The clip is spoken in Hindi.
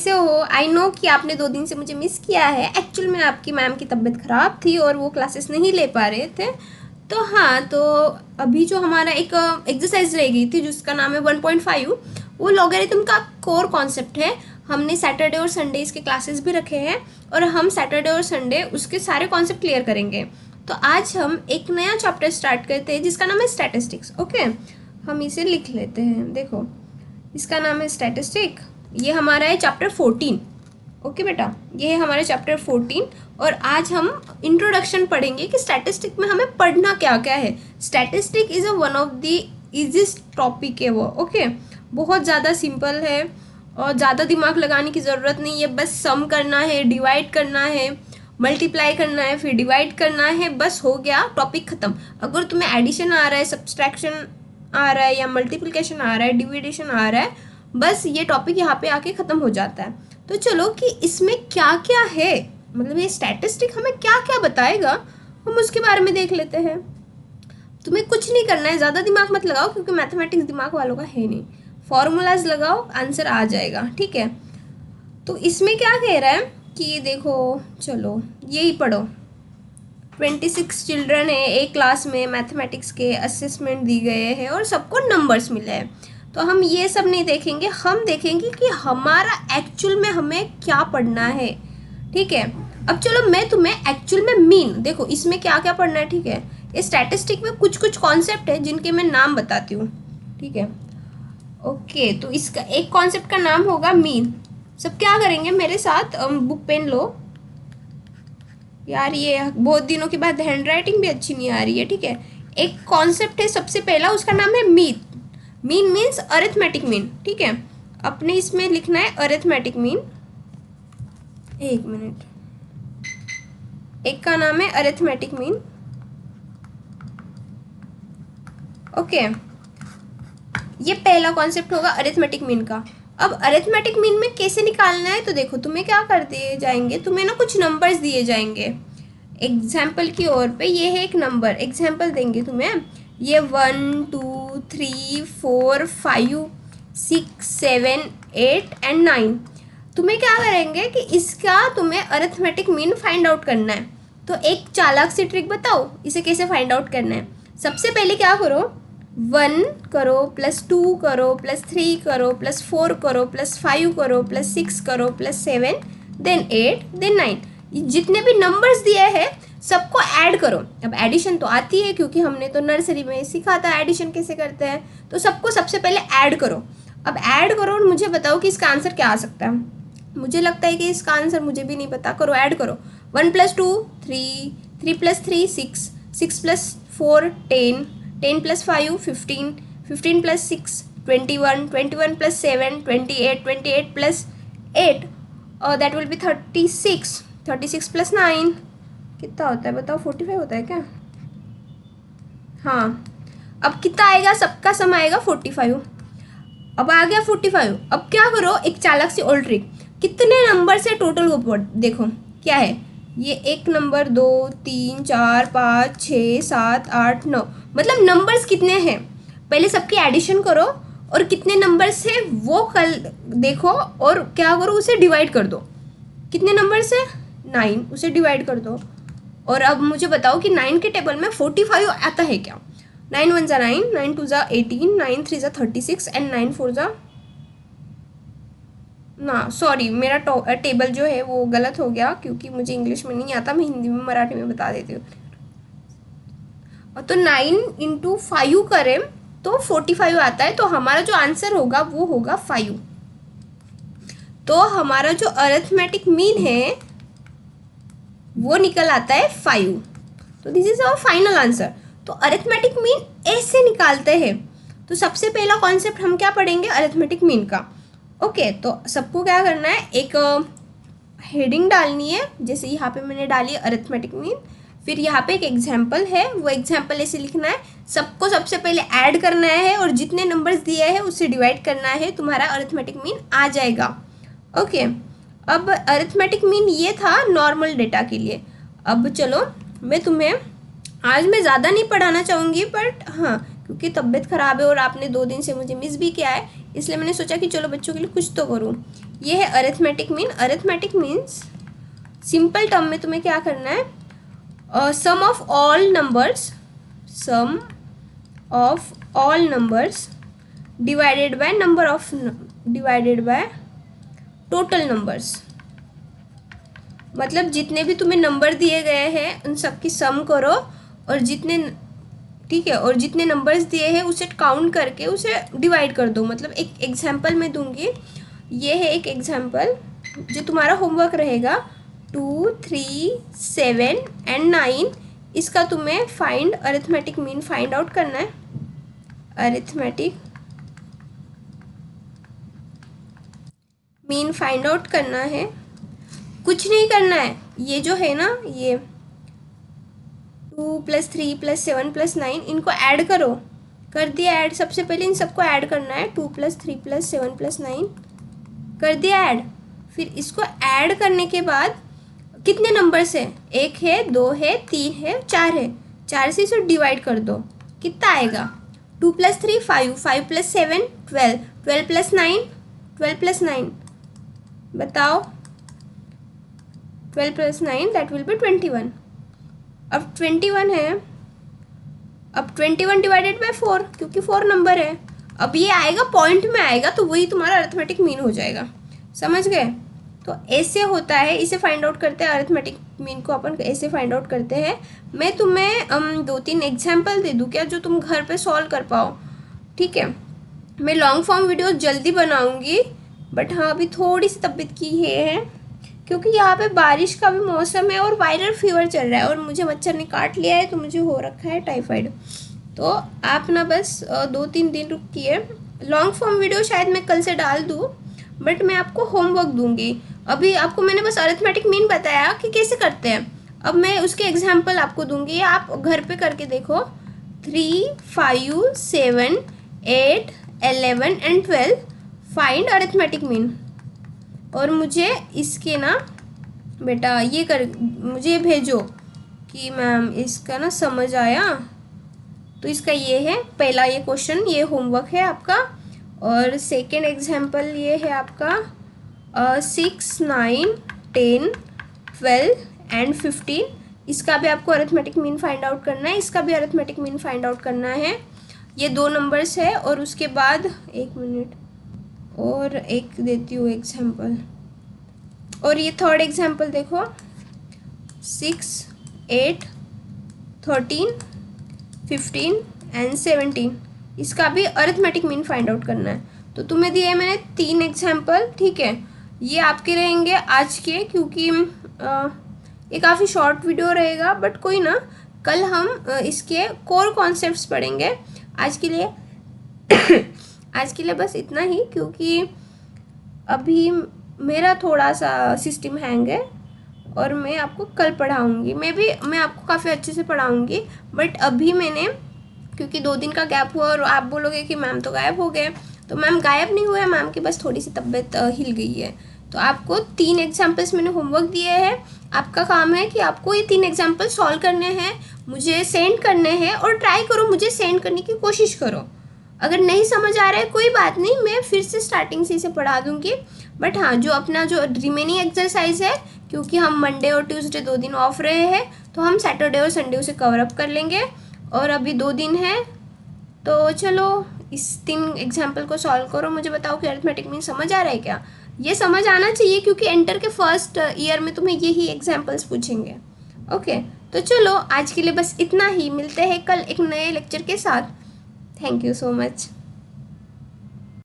कैसे हो? आई नो कि आपने 2 दिन से मुझे मिस किया है। एक्चुअल में आपकी मैम की तबीयत ख़राब थी और वो क्लासेस नहीं ले पा रहे थे। तो हाँ, तो अभी जो हमारा एक एक्सरसाइज रह गई थी जिसका नाम है 1.5, वो लॉगरिथम का कोर कॉन्सेप्ट है। हमने सैटरडे और संडे इसके क्लासेस भी रखे हैं और हम सैटरडे और संडे उसके सारे कॉन्सेप्ट क्लियर करेंगे। तो आज हम एक नया चैप्टर स्टार्ट करते हैं जिसका नाम है स्टैटिस्टिक्स। ओके, हम इसे लिख लेते हैं। देखो, इसका नाम है स्टैटिस्टिक। ये हमारा है चैप्टर 14। ओके बेटा, ये है हमारा चैप्टर 14 और आज हम इंट्रोडक्शन पढ़ेंगे कि स्टैटिस्टिक में हमें पढ़ना क्या क्या है। Statistic is one of the easiest topic है वो। ओके, बहुत ज़्यादा सिंपल है और ज़्यादा दिमाग लगाने की ज़रूरत नहीं है। बस सम करना है, डिवाइड करना है, मल्टीप्लाई करना है, फिर डिवाइड करना है, बस हो गया, टॉपिक ख़त्म। अगर तुम्हें एडिशन आ रहा है, सब्सट्रैक्शन आ रहा है या मल्टीप्लिकेशन आ रहा है, डिविडेशन आ रहा है, बस ये टॉपिक यहाँ पे आके ख़त्म हो जाता है। तो चलो कि इसमें क्या क्या है, मतलब ये स्टैटिस्टिक हमें क्या क्या बताएगा, हम उसके बारे में देख लेते हैं। तुम्हें कुछ नहीं करना है, ज़्यादा दिमाग मत लगाओ क्योंकि मैथमेटिक्स दिमाग वालों का है नहीं। फॉर्मूलाज लगाओ, आंसर आ जाएगा, ठीक है। तो इसमें क्या कह रहा है कि देखो, चलो यही पढ़ो। 26 चिल्ड्रन है एक क्लास में, मैथमेटिक्स के असेसमेंट दी गए हैं और सबको नंबर्स मिले हैं। तो हम ये सब नहीं देखेंगे, हम देखेंगे कि हमारा एक्चुअल में हमें क्या पढ़ना है, ठीक है। अब चलो मैं तुम्हें एक्चुअल में मीन, देखो इसमें क्या क्या पढ़ना है, ठीक है। ये स्टैटिस्टिक में कुछ कुछ कॉन्सेप्ट है जिनके मैं नाम बताती हूँ, ठीक है। ओके, तो इसका एक कॉन्सेप्ट का नाम होगा मीन। सब क्या करेंगे मेरे साथ, बुक पेन लो यार, ये बहुत दिनों के बाद हैंड राइटिंग भी अच्छी नहीं आ रही है, ठीक है। एक कॉन्सेप्ट है सबसे पहला, उसका नाम है mean. Mean means arithmetic mean, ठीक है। अपने इसमें लिखना है अरिथमेटिक मीन। एक मिनट, एक का नाम है अरिथमेटिक मीन। ओके, ये पहला कॉन्सेप्ट होगा अरिथमेटिक मीन का। अब अरिथमेटिक मीन में कैसे निकालना है, तो देखो तुम्हें क्या कर दिए जाएंगे, तुम्हें ना कुछ नंबर्स दिए जाएंगे एग्जाम्पल की ओर पे। ये है एक नंबर, एग्जाम्पल देंगे तुम्हें, ये 1 2 3 4 5 6 7 8 एंड 9। तुम्हें क्या करेंगे कि इसका तुम्हें अरिथमेटिक मीन फाइंड आउट करना है। तो एक चालाक सी ट्रिक बताओ इसे कैसे फाइंड आउट करना है। सबसे पहले क्या करो, 1 करो, +2 करो, +3 करो, +4 करो, +5 करो, +6 करो, +7, देन 8, देन 9। जितने भी नंबर्स दिए हैं सबको ऐड करो। अब एडिशन तो आती है क्योंकि हमने तो नर्सरी में सीखा था एडिशन कैसे करते हैं। तो सबको सबसे पहले ऐड करो। अब ऐड करो और मुझे बताओ कि इसका आंसर क्या आ सकता है। मुझे लगता है कि इसका आंसर मुझे भी नहीं पता, करो ऐड करो। 1 + 2 3, 3 + 3 6, 6 + 4 10, 10 + 5 15, 15 + 6 21, 21 + 7 28, 28 + 8 दैट विल बी 36, 36 + 9 कितना होता है बताओ, 45 होता है क्या? हाँ, अब कितना आएगा, सबका सम आएगा 45। अब आ गया 45। अब क्या करो, एक चालाक सी और ट्रिक, कितने नंबर से टोटल वो देखो क्या है। ये एक नंबर, 2 3 4 5 6 7 8 9, मतलब नंबर्स कितने हैं पहले सबकी एडिशन करो और कितने नंबर से वो कल देखो और क्या करो, उसे डिवाइड कर दो। कितने नंबर से, 9, उसे डिवाइड कर दो। और अब मुझे बताओ कि 9 के टेबल में 45 आता है क्या। 9 × 1 = 9, 9 × 2 = 18, 9 × 3 = 36 एंड 9 × 4 = ना सॉरी, मेरा टेबल जो है वो गलत हो गया क्योंकि मुझे इंग्लिश में नहीं आता, मैं हिंदी में मराठी में बता देती हूँ। तो 9 × 5 करें तो 45 आता है, तो हमारा जो आंसर होगा वो होगा 5। तो हमारा जो अरिथमेटिक मीन है वो निकल आता है 5। तो this is our final answer. तो अरिथमेटिक मीन ऐसे निकालते हैं। तो सबसे पहला कॉन्सेप्ट हम क्या पढ़ेंगे, अरिथमेटिक मीन का। ओके, तो सबको क्या करना है, एक हेडिंग डालनी है, जैसे यहाँ पे मैंने डाली अरिथमेटिक मीन। फिर यहाँ पे एक एग्जाम्पल है, वो एग्जाम्पल ऐसे लिखना है, सबको सबसे पहले ऐड करना है और जितने नंबर्स दिए हैं उससे डिवाइड करना है, तुम्हारा अरिथमेटिक मीन आ जाएगा। ओके, अब अरिथमेटिक मीन ये था नॉर्मल डेटा के लिए। अब चलो मैं तुम्हें आज मैं ज़्यादा नहीं पढ़ाना चाहूँगी, बट हाँ क्योंकि तबीयत ख़राब है और आपने 2 दिन से मुझे मिस भी किया है, इसलिए मैंने सोचा कि चलो बच्चों के लिए कुछ तो करूँ। ये है arithmetic mean. Arithmetic means simple term में तुम्हें क्या करना है, sum of all numbers, sum of all numbers divided by number of, divided by total numbers. मतलब जितने भी तुम्हें नंबर दिए गए हैं उन सब की सम करो, और जितने, ठीक है, और जितने नंबर्स दिए हैं उसे काउंट करके उसे डिवाइड कर दो। मतलब एक एग्जांपल मैं दूंगी, ये है एक एग्जांपल जो तुम्हारा होमवर्क रहेगा, 2, 3, 7 एंड 9। इसका तुम्हें find arithmetic mean find out करना है। अरिथमेटिक मीन फाइंड आउट करना है, कुछ नहीं करना है। ये जो है ना, ये 2 + 3 + 7 + 9, इनको ऐड करो। कर दिया ऐड, सबसे पहले इन सबको ऐड करना है। 2 + 3 + 7 + 9 कर दिया ऐड। फिर इसको ऐड करने के बाद कितने नंबर्स है, 1 है, 2 है, 3 है, 4 है, 4 से इसे डिवाइड कर दो। कितना आएगा, 2 + 3 5, 5 + 7 12, 12 + 9, 12 + 9 बताओ, 12 + 9 दैट विल बी 21। अब 21 है, अब 21 डिवाइडेड बाय 4, क्योंकि 4 नंबर है। अब ये आएगा पॉइंट में आएगा, तो वही तुम्हारा अरिथमेटिक मीन हो जाएगा। समझ गए? तो ऐसे होता है, इसे फाइंड आउट करते हैं। अरिथमेटिक मीन को अपन ऐसे फाइंड आउट करते हैं। मैं तुम्हें 2-3 एग्जाम्पल दे दूँ क्या, जो तुम घर पे सॉल्व कर पाओ? ठीक है, मैं लॉन्ग फॉर्म वीडियो जल्दी बनाऊंगी, बट हाँ अभी थोड़ी सी तबीयत की है, क्योंकि यहाँ पे बारिश का भी मौसम है और वायरल फीवर चल रहा है, और मुझे मच्छर ने काट लिया है, तो मुझे हो रखा है टाइफाइड। तो आप ना बस 2-3 दिन रुकिए। लॉन्ग फॉर्म वीडियो शायद मैं कल से डाल दूँ, बट मैं आपको होमवर्क दूंगी। अभी आपको मैंने बस अरिथमेटिक मीन बताया कि कैसे करते हैं, अब मैं उसके एग्जाम्पल आपको दूंगी, आप घर पे करके देखो। 3, 5, 7, 8, 11 एंड 12 फाइंड अरिथमेटिक मीन। और मुझे इसके ना बेटा ये कर, मुझे भेजो कि मैम इसका ना समझ आया। तो इसका ये है पहला, ये क्वेश्चन, ये होमवर्क है आपका। और सेकेंड एग्जाम्पल ये है आपका 6, 9, 10, 12 एंड 15। इसका भी आपको अरिथमेटिक मीन फाइंड आउट करना है, इसका भी अरिथमेटिक मीन फाइंड आउट करना है। ये 2 नंबर्स है, और उसके बाद 1 मिनट और एक देती हूँ एग्जाम्पल। और ये थर्ड एग्जाम्पल देखो, 6, 8, 13, 15 एंड 17। इसका भी अरिथमेटिक मीन फाइंड आउट करना है। तो तुम्हें दिए मैंने 3 एग्जाम्पल, ठीक है। ये आपके रहेंगे आज के, क्योंकि ये काफ़ी शॉर्ट वीडियो रहेगा, बट कोई ना, कल हम इसके कोर कॉन्सेप्ट्स पढ़ेंगे। आज के लिए आज के लिए बस इतना ही, क्योंकि अभी मेरा थोड़ा सा सिस्टम हैंग है, और मैं आपको कल पढ़ाऊँगी। मैं आपको काफ़ी अच्छे से पढ़ाऊँगी, बट अभी मैंने, क्योंकि 2 दिन का गैप हुआ, और आप बोलोगे कि मैम तो गायब हो गए, तो मैम गायब नहीं हुए, मैम की बस थोड़ी सी तबीयत हिल गई है। तो आपको 3 एग्जाम्पल्स मैंने होमवर्क दिए हैं। आपका काम है कि आपको ये 3 एग्जाम्पल सॉल्व करने हैं, मुझे सेंड करने हैं, और ट्राई करो, मुझे सेंड करने की कोशिश करो। अगर नहीं समझ आ रहा है कोई बात नहीं, मैं फिर से स्टार्टिंग से इसे पढ़ा दूँगी। बट हाँ, जो अपना जो रिमेनिंग एक्सरसाइज है, क्योंकि हम मंडे और ट्यूसडे 2 दिन ऑफ रहे हैं, तो हम सैटरडे और संडे उसे कवर अप कर लेंगे। और अभी 2 दिन है, तो चलो इस 3 एग्जाम्पल को सॉल्व करो। मुझे बताओ कि अरिथमेटिक मीन समझ आ रहा है क्या? ये समझ आना चाहिए, क्योंकि इंटर के फर्स्ट ईयर में तुम्हें यही एग्जाम्पल्स पूछेंगे। ओके, तो चलो आज के लिए बस इतना ही, मिलते हैं कल एक नए लेक्चर के साथ। Thank you so much.